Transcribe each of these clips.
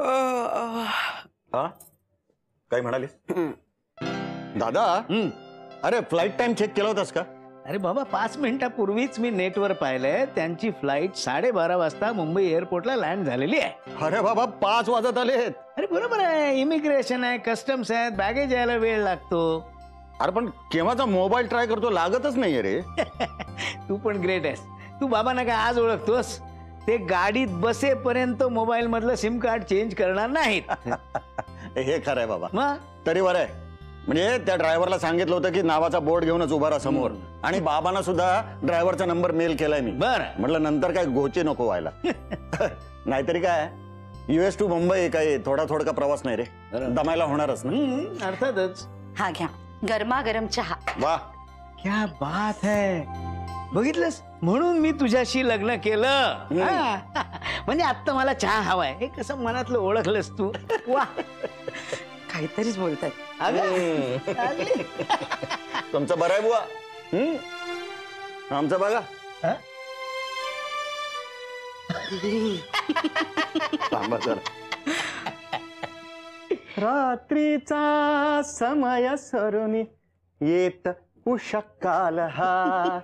हा काय म्हणाली दादा? अरे फ्लाइट टाइम चेक केला होतास का? अरे बाबा 5 मिनिटापूर्वीच मी नेटवर पाहिलंय त्यांची फ्लाईट 12:30 वाजता मुंबई एअरपोर्टला लँड झालेली आहे. अरे बाबा 5 वाजत आलेत. अरे बरोबर आहे, इमिग्रेशन आहे, कस्टम्स आहेत, बॅगेज यायला वेळ लागतो. अरे पण केव्हाचा मोबाईल ट्राय करतो, लागतच नाहीये रे. तू पण ग्रेट आहेस. तू बाबांना काय आज ओळखतोस? ते गाडीत बसेपर्यंत मोबाईल मधलं सिम कार्ड चेंज करणार नाहीत. हे खरंय बाबा. मग तरी बरं आहे, म्हणजे त्या ड्रायव्हरला सांगितलं होतं की नावाचा बोर्ड घेऊनच उभा राहा समोर. आणि बाबांना सुद्धा ड्रायव्हरचा नंबर मेल केलाय मी. बरं म्हटलं नंतर काय गोचे नको व्हायला. नाहीतरी काय US टू मुंबई काही थोडा थोडका प्रवास नाही रे, दमायला होणारच ना. अर्थातच. हा घ्या गरमागरम चहा. वा क्या बात है. बघितलंस, म्हणून मी तुझ्याशी लग्न केलं. म्हणजे आता मला चहा हवाय. हे कसं मनातलं ओळखलंस तू. वा काहीतरीच बोलतात. तुमचं बरं आहे बुवा. आमचं बघा. रात्रीचा समय सरुनी येत उषकाल हा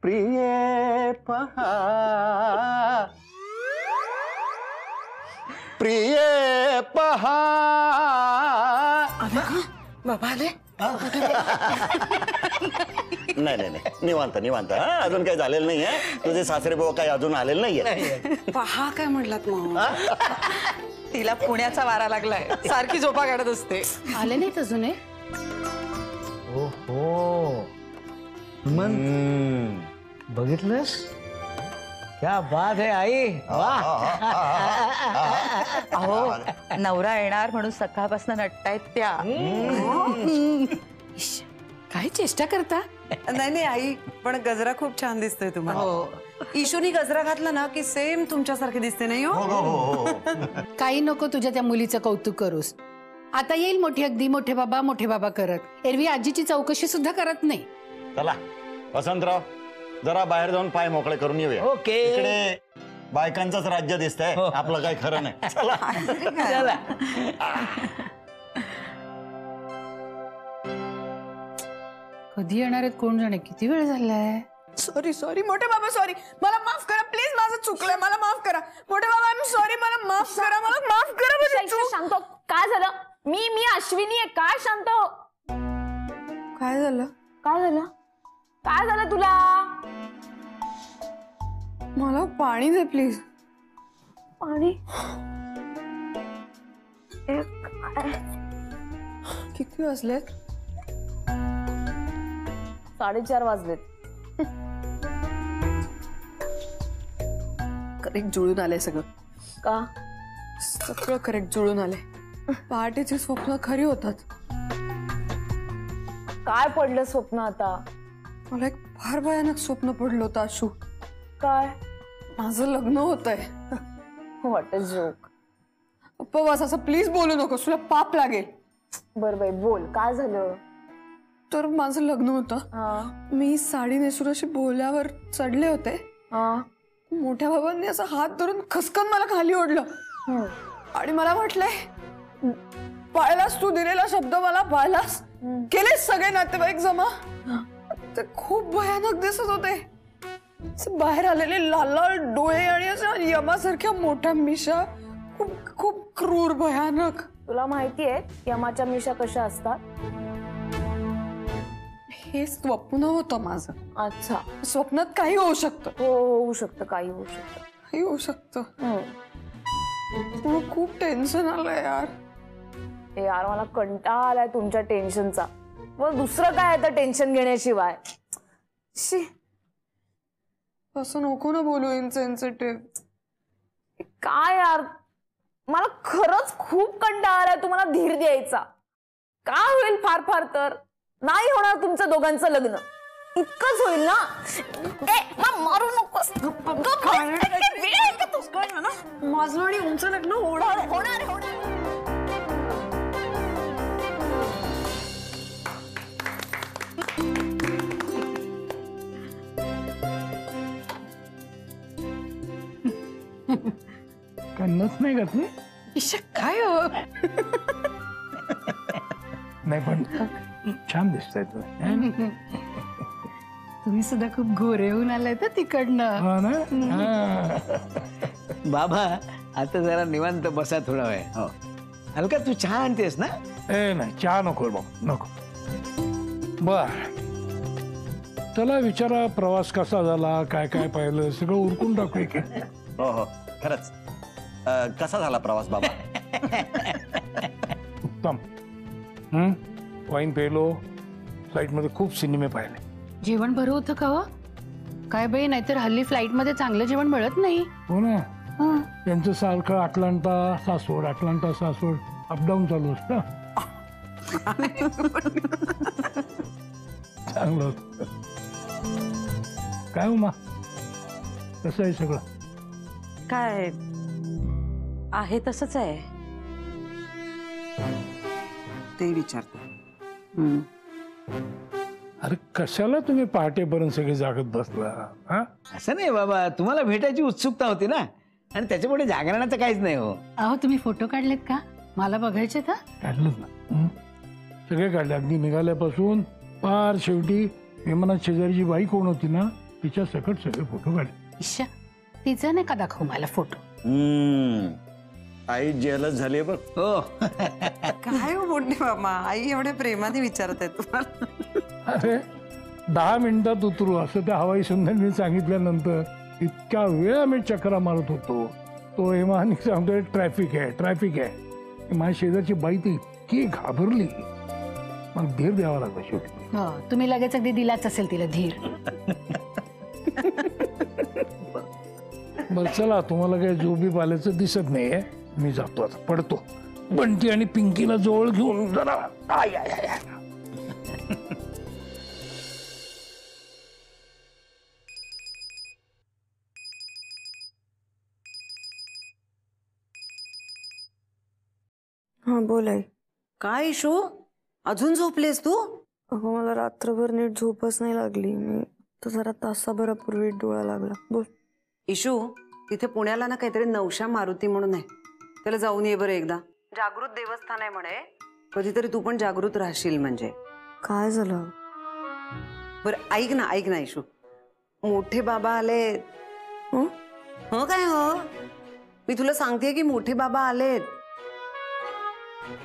प्रिये पहा प्रिये पहा. बाबा आले. नाही नाही नाही, निवांत निवांत. अजून काही झालेलं नाहीये. तुझे सासरे भाऊ काही अजून आलेले नाहीये. पहा काय म्हणलात मग? तिला पुण्याचा वारा लागलाय, सारखी झोपा काढत असते. आले नाहीत अजून. ओहो बघितलंस, क्या बात है आई. अहो नवरा येणार म्हणून सकाळपासून नटतायत त्या. काय चेष्टा करता? नाही नाही आई, पण गजरा खूप छान दिसतोय तुम्हाला. ईशूनी गजरा घातला ना की सेम तुमच्यासारखे दिसते. नाही हो? काही नको तुझ्या त्या मुलीचं कौतुक करूस. आता येईल मोठी अगदी मोठे बाबा करत. एरवी आजीची चौकशी सुद्धा करत नाही. चला वसंतराव, जरा बाहेर जाऊन पाय मोकळे करून येऊया. ओके. इकडे बायकांचंच राज्य दिसतंय, आपलं काही खरं नाही. चला चला. कधी येणार आहेत कोण जाणे, किती वेळ झालाय. सॉरी सॉरी मोठे बाबा, सॉरी. मला माफ करा प्लीज, माझं चुकलंय, मला माफ करा. मोठे बाबा आय एम सॉरी, मला माफ करा, मला माफ करा. शांत हो. काय झालं? मी अश्विनी आहे. काय शांत हो. काय झालं? काय झालं? काय झालं तुला? मला पाणी दे प्लीज. पाणी? किती वाजलेत? 4:30 वाजलेत. करेक्ट जुळून आलंय सगळं. का? सगळं करेक्ट जुळून आलंय. पहाटेची स्वप्न खरी होतात. काय पडलं स्वप्न आता? मला एक फार भयानक स्वप्न पडलं होतं आशू. काय? माझं लग्न होतंय. What a joke. उपवास असं प्लीज बोलू नको, तुला पाप लागेल. बरं बाई बोल, काय झालं? तर माझं लग्न होतं. मी साडी नेसून अशी बोल्यावर चढले होते. मोठ्या बाबांनी असं हात धरून खसकन मला खाली ओढलं आणि मला म्हटलंय, पाळलास तू दिलेला शब्द, मला पाळलास. केले सगळे नातेवाईक जमा. ते खूप भयानक दिसत होते. बाहेर आलेले लाल लाल डोळे आणि असं यमासारख्या मोठ्या मिशा. खूप खूप क्रूर भयानक. तुला माहितीये यमाच्या मिशा कशा असतात? हे स्वप्न होतं माझं. अच्छा. स्वप्नात काही होऊ शकतं. हो होऊ शकतं, काही होऊ शकतं. काही होऊ शकतं. मला खूप टेन्शन आलंय यार. यार मला कंटाळा आलाय तुमच्या टेन्शनचा. मग दुसरं काय आहे तर टेन्शन घेण्याशिवाय. शी, असं नको ना बोलू इनसेन्सिटिव्ह. काय यार, मला खरंच खूप कंटाळा आलाय तुम्हाला धीर द्यायचा. काय होईल फार फार तर नाही होणार तुमचं दोघांचं लग्न. इतकंच होईल ना. मारू नकोस. माझं आणि उंचं लग्न होणार होणार होणार. काय नथ नाही घातली? इश्श, काय हो नाही पण छान दिसतंय तुम्ही. तुम्ही सुद्धा खूप गोरे होऊन आलाय तर तिकडनं. हा ना? हा. बाबा आता जरा निवांत बसा थोडा वेळ. हो अलका तू चहा आणतेस ना? ए नाही चहा नको बाबा, नको. बर चला विचारा, प्रवास कसा झाला, काय काय पाहिलं, सगळं उरकून टाकू की. हो हो खरंच. कसा झाला प्रवास बाबा? उत्तम. वाईन पेलो, फ्लाईट मध्ये खूप सिनेमे पाहिले. जेवण बरं होतं का हो? काय बाई, नाहीतर हल्ली फ्लाईट मध्ये चांगलं जेवण मिळत नाही. हो ना, हं. त्यांचं सारखं Atlanta Saswad Atlanta Saswad up down चालू असतं. चांगलं होतं. काय उमा, कसं आहे सगळं? काय आहे तसंच आहे ते विचारतो. अरे कशाला तुम्ही पहाटेपर्यंत सगळे जागत बसला? हा असं नाही बाबा, तुम्हाला भेटायची उत्सुकता होती ना, आणि त्याच्यापुढे जागरणाचं काहीच नाही हो. अहो तुम्ही फोटो काढलेत का? मला बघायचे तर. काढलं ना? सगळे काढले, अगदी निघाल्यापासून पार शेवटी विमानात शेजारीची बाई कोण होती ना, तिच्या सकट सगळे फोटो काढले. इश्श, तिचा नाही का दाखव मला फोटो. आई जेलच झाली बघ. हो काय हो बोलणे बाबा, आई एवढ्या प्रेमाने विचारत आहे तुम्हाला. अरे 10 मिनिटात उतरू असं त्या हवाई सुंदरनी सांगितल्यानंतर इतक्या वेळ आम्ही चक्रा मारत होतो. तो विमान सांगतोय ट्रॅफिक आहे ट्रॅफिक आहे. माझ्या शेजारची बाई ती इतकी घाबरली, मग धीर द्यावा लागला शेवटी. हो, तुम्ही लगेच अगदी दिलाच असेल तिला धीर. बरं चला, तुम्हाला काही झोपी पाल्याचं दिसत नाहीये, मी जातो आता, पडतो. बंटी आणि पिंकीला जवळ घेऊन जरा आय आय आय आय. हा बोल आई. काय इशू, अजून झोपलेस तू? अगं मला रात्रभर नीट झोपच नाही लागली. मी तर जरा तासाभरापूर्वी डोळा लागला. बोल. इशू, तिथे पुण्याला ना काहीतरी नवशा मारुती म्हणून आहे, त्याला जाऊन ये बरं एकदा. जागृत देवस्थान आहे म्हणे, कधीतरी तू पण जागृत राहशील. म्हणजे काय झालं? बरं ऐक ना इशू, मोठे बाबा आलेत. हो काय हो, मी तुला सांगते की मोठे बाबा आलेत.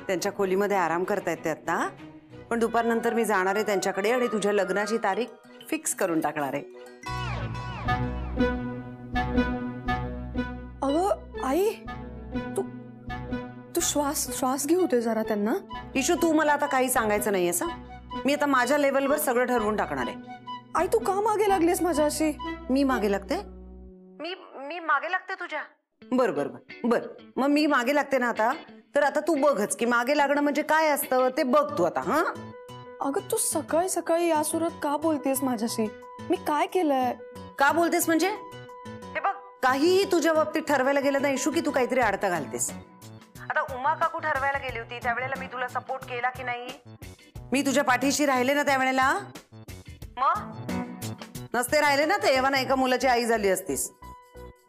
त्यांच्या खोलीमध्ये आराम करतायत ते आता, पण दुपारनंतर मी जाणार आहे त्यांच्याकडे आणि तुझ्या लग्नाची तारीख फिक्स करून टाकणार आहे. अगं आई, तू श्वास घेऊ दे जरा त्यांना. इशू तू मला आता काही सांगायचं नाही असं, मी आता माझ्या लेवलवर सगळं ठरवून टाकणार आहे. आई तू का मागे लागलीस माझ्याशी? मी मागे लागते? मी मागे लागते तुझ्या? बर बर बर बर, मग मी मागे लागते ना आता, तर आता तू बघच की मागे लागणं म्हणजे काय असतं ते बघ तू आता. हा अगं तू सकाळी सकाळी या सुरात का बोलतेस माझ्याशी? मी काय केलंय? का बोलतेस म्हणजे? हे बघ, काहीही तुझ्या बाबतीत ठरवायला गेलं ना इशू की तू काहीतरी अडता घालतेस. आता उमा काकू ठरवायला गेली होती त्यावेळेला मी तुला सपोर्ट केला की नाही? मी तुझ्या पाठीशी राहिले ना त्यावेळेला? मग नसते राहिले ना तेव्हा ना एका मुलाची आई झाली असतीस.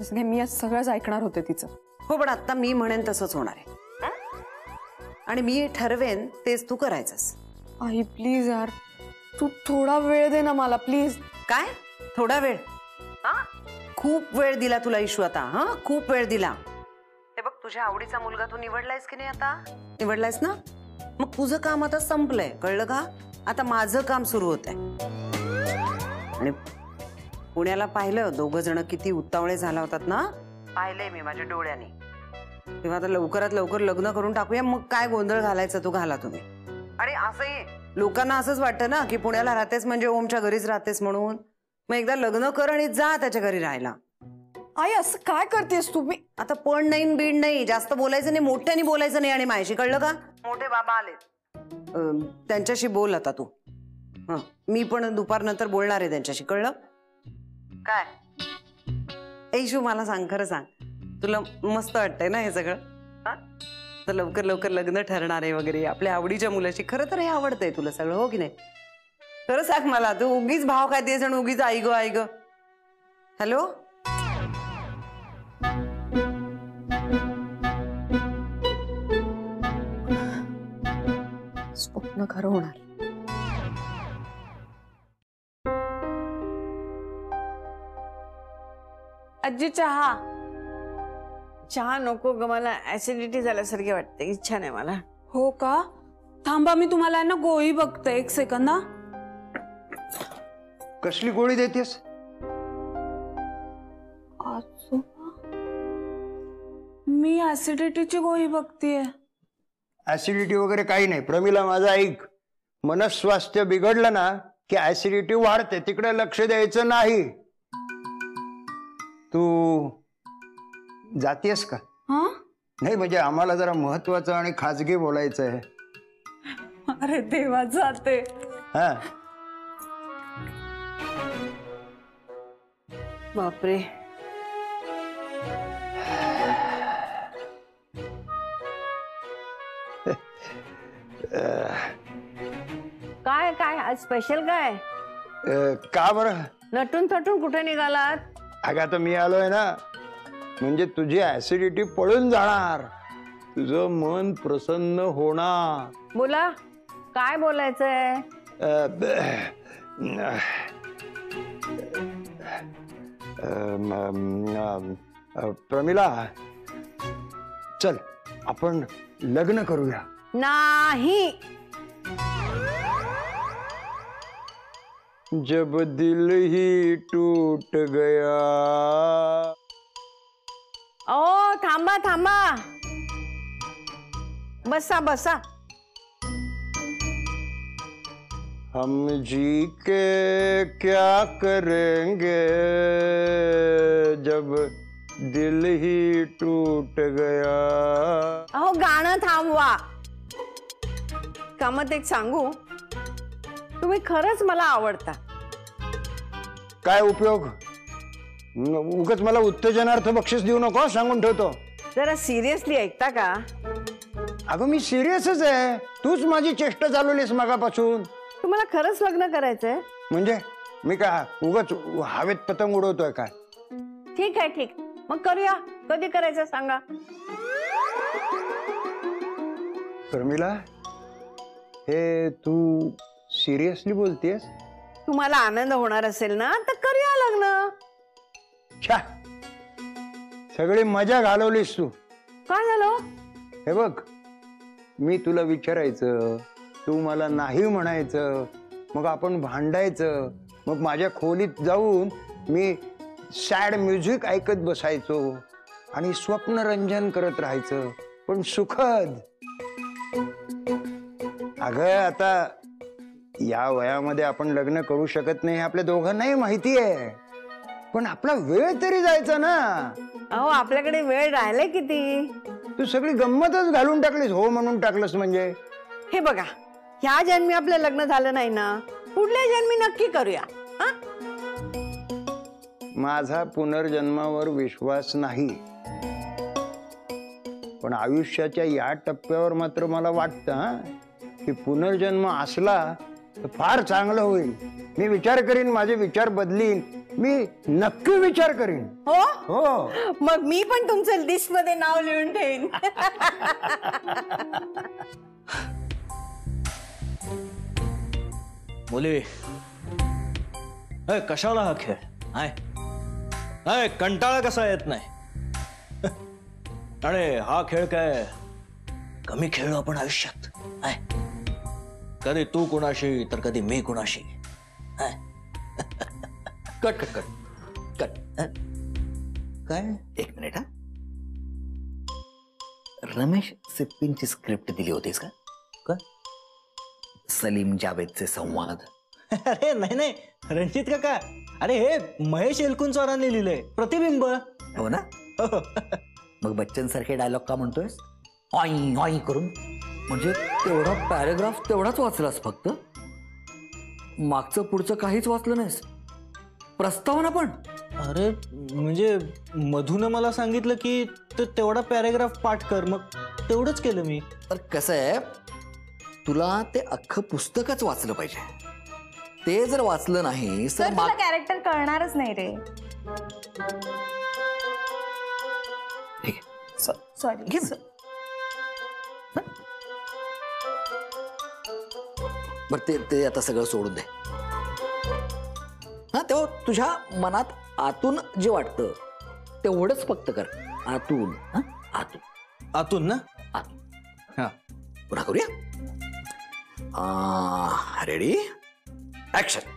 जसं काय मी आज सगळंच ऐकणार होते तिचं. हो, पण आता मी म्हणेन तसंच होणार आहे, आणि मी ठरवेन तेच तू करायचंस. आई प्लीज यार, तू थोडा वेळ दे ना मला प्लीज. काय थोडा वेळ? हा, खूप वेळ दिला तुला इशू आता. हा, खूप वेळ दिला. हे बघ, तुझ्या आवडीचा मुलगा तू निवडलायस की नाही? आता निवडलायस ना, मग तुझं काम आता संपलंय, कळलं का? आता माझं काम सुरू होत आहे. आणि पुण्याला पाहिलं दोघं जण किती उतावळे झाला होतात ना, पाहिलंय मी माझ्या डोळ्याने. तेव्हा आता लवकरात लवकर लग्न करून टाकूया, मग काय गोंधळ घालायचा तो घाला तुम्ही. आणि असंही लोकांना असंच वाटतं ना की पुण्याला राहतेस म्हणजे ओमच्या घरीच राहतेस म्हणून. मग एकदा लग्न कर आणि जा त्याच्या घरी राहायला. आई असं काय करतेस तुम्ही? आता पण नाही बीड नाही, जास्त बोलायचं नाही, मोठ्याने बोलायचं नाही. आणि माझ्याशी कळलं का? मोठे बाबा आले, त्यांच्याशी बोल आता तू. हा, मी पण दुपारनंतर बोलणार आहे त्यांच्याशी, कळलं काय? ऐशू मला सांग, खरं सांग, तुला मस्त वाटतंय ना हे सगळं? हा, तर लवकर लवकर लग्न ठरणार आहे वगैरे आपल्या आवडीच्या मुलाशी. खरं तर हे आवडतंय तुला सगळं, हो की नाही? खरं सांग मला, तू उगीच भाव खातेस आणि उगीच आई ग. हॅलो, खरं होणार. आजी चहा. चहा नको ग, मला ऍसिडिटी झाल्यासारखी वाटते, इच्छा नाही मला. हो का? थांबा, मी तुम्हाला आहे ना गोळी बघते, 1 सेकंद. कसली गोळी देतेस? मी ऍसिडिटीची गोळी बघतीये. ऍसिडिटी वगैरे काही नाही प्रमिला, माझं ऐक. मनस्वास्थ्य बिघडलं ना की ऍसिडिटी वाढते, तिकडे लक्ष द्यायचं नाही. तू जातीयस का? हा? नाही म्हणजे आम्हाला जरा महत्वाचं आणि खाजगी बोलायचं आहे. अरे देवा, जाते. हा, बापरे. काय काय आज स्पेशल काय? का बरं? नटून थटून कुठे निघालात? अगं आता मी आलोय ना, म्हणजे तुझी ऍसिडिटी पळून जाणार, तुझं मन प्रसन्न होणार. बोला, काय बोलायचंय? प्रमिला, चल आपण लग्न करूया. नाही. जब दिल ही टूट गया. ओ थांबा थांबा, बसा बसा. हम जी के क्या करेंगे जब दिल ही टूट गया. अहो गाणं थांबवा. कामत एक सांगू, तुम्ही खरंच मला आवडता. काय उपयोग? उगाच मला उत्तेजनार्थ बक्षीस देऊ नको, सांगून ठेवतो. जरा सिरियसली ऐकता का? अगं मी सिरियसच आहे, तूच माझी चेष्टा चालवलीस मगापासून. तुम्हाला खरंच लग्न करायचंय? म्हणजे मी काय उगाच हवेत पतंग उडवतोय काय? ठीक आहे ठीक, मग करूया. कधी करायचं सांगा. प्रमिला, हे तू सिरियसली बोलतेस? तुम्हाला आनंद होणार असेल ना तर करूया लग्न. छा, सगळी मजा घालवलीस तू. काय झालं? हे बघ, मी तुला विचारायचं, तू मला नाही म्हणायचं, मग आपण भांडायचं, मग माझ्या खोलीत जाऊन मी सॅड म्युझिक ऐकत बसायचो आणि स्वप्नरंजन करत राहायचं, पण सुखद. अगं आता या वयामध्ये आपण लग्न करू शकत नाही, आपल्या दोघांनाही माहिती आहे, पण आपला वेळ तरी जायचा ना. अहो आपल्याकडे वेळ राहिलाय किती? तू सगळी गंमतच घालून टाकलीस, हो म्हणून टाकलंस म्हणजे. हे बघा, ह्या जन्मी आपलं लग्न झालं नाही ना, पुढल्या जन्मी नक्की करूया. माझा पुनर्जन्मावर विश्वास नाही, पण आयुष्याच्या या टप्प्यावर मात्र मला वाटतं की पुनर्जन्म असला तर फार चांगलं होईल. मी विचार करीन, माझे विचार बदलीन, मी नक्की विचार करीन. हो हो, मग मी पण तुमचं लिस्ट मध्ये नाव लिहून ठेवीन. मुली, कशाला हा खेळ? नाही कंटाळा कसा येत नाही? आणि हा खेळ काय कमी खेळलो आपण आयुष्यात. कधी तू कुणाशी तर कधी मी कुणाशी. Cut cut cut cut. काय? एक मिनिट. हा, रमेश सिप्पींची स्क्रिप्ट दिली होतीस का? का? सलीम जावेदचे संवाद. अरे नाही नाही रणजित काका, अरे हे महेश एलकुंचवारांनी लिहिलंय, प्रतिबिंब. हो ना? मग बच्चन सारखे डायलॉग का म्हणतोयस? ऑई ऑई करून. म्हणजे तेवढा पॅरेग्राफ तेवढाच वाचलास फक्त? मागचं पुढचं काहीच वाचलं नाहीस? प्रस्तावना पण? अरे म्हणजे मधून मला सांगितलं की तेवढा पॅरेग्राफ पाठ कर, मग तेवढंच केलं मी. तर कसं आहे, तुला ते अख्खं पुस्तकच वाचलं पाहिजे. ते जर वाचलं नाही तर तुला कॅरेक्टर कळणारच नाही रे. ठीक आहे, सॉरी. बरं ते आता सगळं सोडून दे. हा, तेव्हा तुझ्या मनात आतून जे वाटतं तेवढंच फक्त कर. आतून. हा, आतून. आतून ना? आतून. हा, पुन्हा करूया. Ready, action.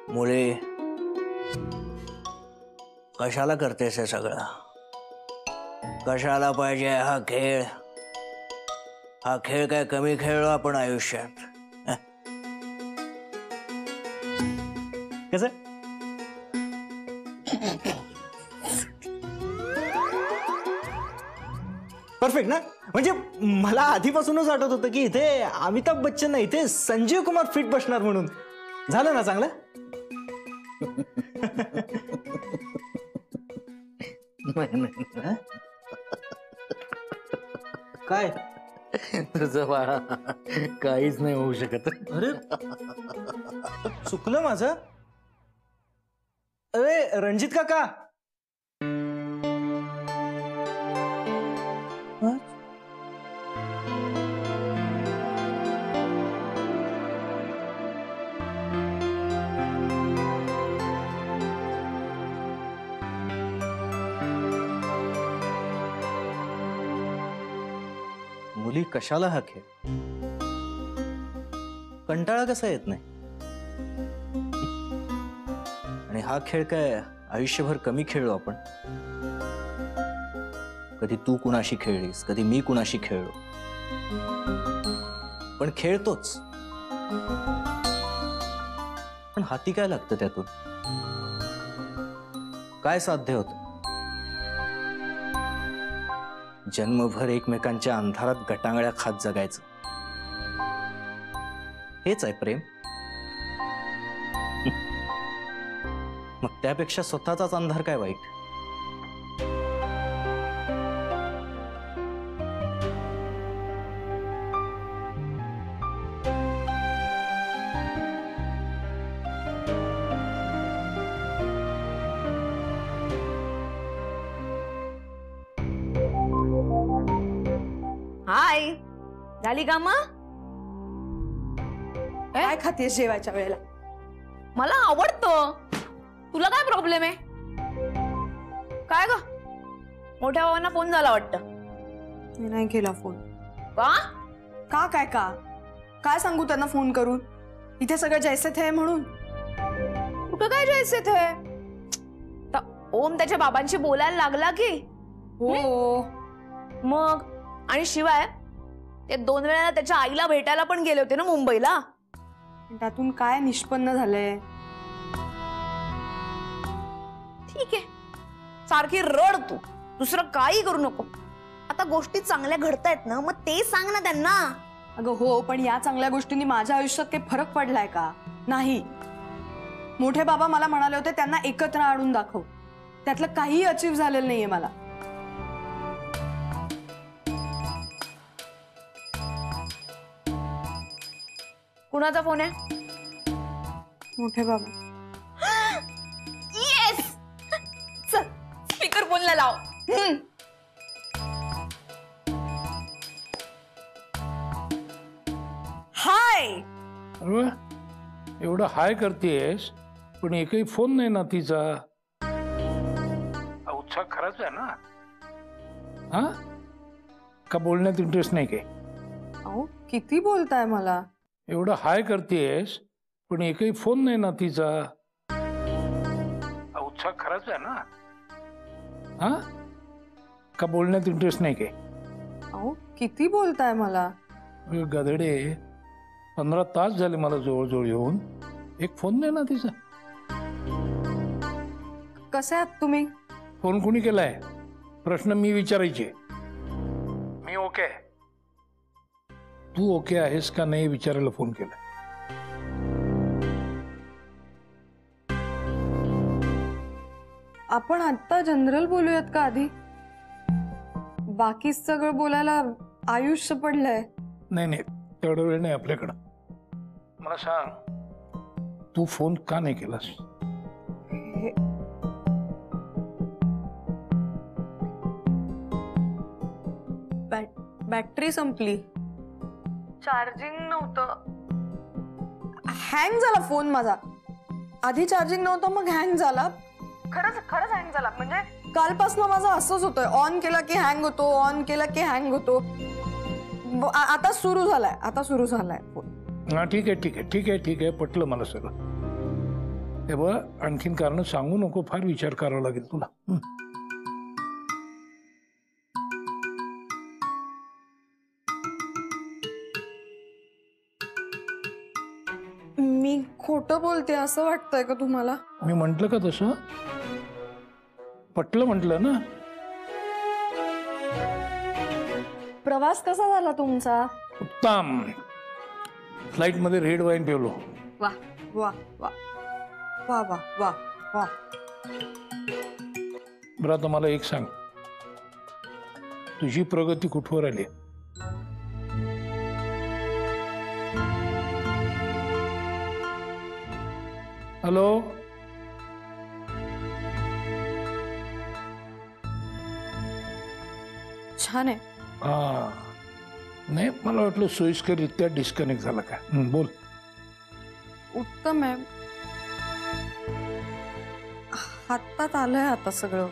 मुळे कशाला करतेस हे सगळं? कशाला पाहिजे हा खेळ? हा खेळ काय कमी खेळलो आपण आयुष्यात? कसं? परफेक्ट ना? म्हणजे मला आधीपासूनच वाटत होतं की इथे अमिताभ बच्चन नाही, इथे संजीव कुमार फिट बसणार म्हणून. झालं ना चांगलं? काय तुझं बाळा काहीच नाही होऊ शकत. अरे चुकलं माझं. अरे रणजित काका, मुली कशाला हा खेळ? कंटाळा कसा येत नाही? आणि हा खेळ काय आयुष्यभर कमी खेळलो आपण? कधी तू कुणाशी खेळलीस, कधी मी कुणाशी खेळलो, पण खेळतोच. पण हाती काय लागतं त्यातून? काय साध्य होतं? जन्मभर एकमेकांच्या अंधारात गटांगळ्या खात जगायचं, हेच आहे प्रेम? मग त्यापेक्षा स्वतःचाच अंधार काय वाईट? हाय, झाली का मग? काय खातेस जेवायच्या वेळेला? मला आवडतं. तुला काय प्रॉब्लेम आहे? काय ग, मोठ्या भावांना फोन झाला वाटतं? मी नाही केला फोन. का? काय सांगू त्यांना फोन करून? इथे सगळं जैसे थे म्हणून. कुठं काय जैसे थे? ओम त्याच्या बाबांशी बोलायला लागला की? हो. मग आणि शिवाय ते 2 वेळा त्याच्या आईला भेटायला पण गेले होते ना मुंबईला. त्यातून काय निष्पन्न झालंय? ठीक आहे, सारखी रड तू, दुसरं काही करू नको. आता गोष्टी चांगल्या घडतायत ना, मग ते सांग ना त्यांना. अगं हो, पण या चांगल्या गोष्टींनी माझ्या आयुष्यात काही फरक पडलाय का? नाही. मोठे बाबा मला म्हणाले होते त्यांना एकत्र आणून दाखव. त्यातलं काही अचीव झालेलं नाहीये मला. कुणाचा फोन आहे? मोठे बाबा. येस, चल स्पीकर फोनला लाव. हाय. अरे वा, एवढं हाय करतेस पण एकही फोन नाही ना तिचा. हा उत्साह खराच आहे ना? हा, का बोलण्यात इंटरेस्ट नाही काय? अहो किती बोलताय मला? एवढं हाय करतेस पण एकही फोन नाही ना तिचा. हा उत्साह खराच आहे ना? हा, का बोलण्यात इंटरेस्ट नाही काय? अहो किती बोलताय मला? गधडे, 15 तास झाले मला जवळजवळ येऊन, एक फोन नाही ना तिचा. कसे आहात तुम्ही? फोन कोणी केलाय? प्रश्न मी विचारायचे. मी ओके, तू ओके आहेस का नाही विचारायला फोन केला. आपण आता जनरल बोलूयात का आधी? बाकी सगळं बोलायला आयुष्य पडलंय. नाही नाही, तेवढा वेळ नाही आपल्याकडं. मला सांग, तू फोन का नाही केलास? बॅटरी संपली. चार्जिंग नव्हतं. हँग झाला फोन माझा. आधी चार्जिंग नव्हतं, मग हँग झाला. खरंच खरंच हँग झाला. म्हणजे कालपासून माझं असंच होतंय. ऑन केला की हँग होतो, ऑन केला की हँग होतो. आता सुरू झालाय फोन. हा ठीक आहे पटलं मला सगळं. हे बघ, आणखीन कारण सांगू नको, फार विचार करावा लागेल तुला. मी खोटं बोलते असं वाटतंय का तुम्हाला? मी म्हंटल का तसं? पटलं म्हटलं ना. प्रवास कसा झाला तुमचा? उत्तम. फ्लाईट मध्ये रेड वाईन पिवलो. वा वा वा वा वा वा वा. बरं, आता मला एक सांग, तुझी प्रगती कुठवर आली? हॅलो, छान आहे. हा नाही, मला वाटलं सोयीस्कररित्या डिस्कनेक्ट झाला का. बोल. उत्तम आहे. हातात आलंय आता सगळं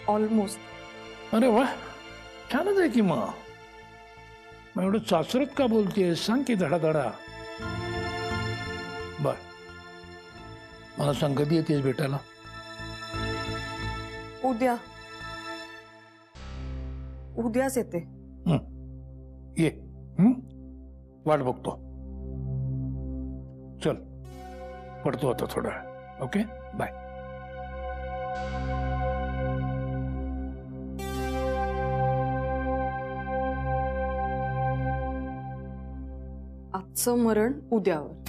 ऑलमोस्ट. अरे वा, छानच आहे की. मग एवढं चाचरत का बोलतेय? सांग की धडाधडा. बर, मला सांग, कधी येतेस भेटायला? उद्याच येते. ये. वाट बघतो. चल, पडतो आता थोडा. Okay, bye. आजचं मरण उद्यावर.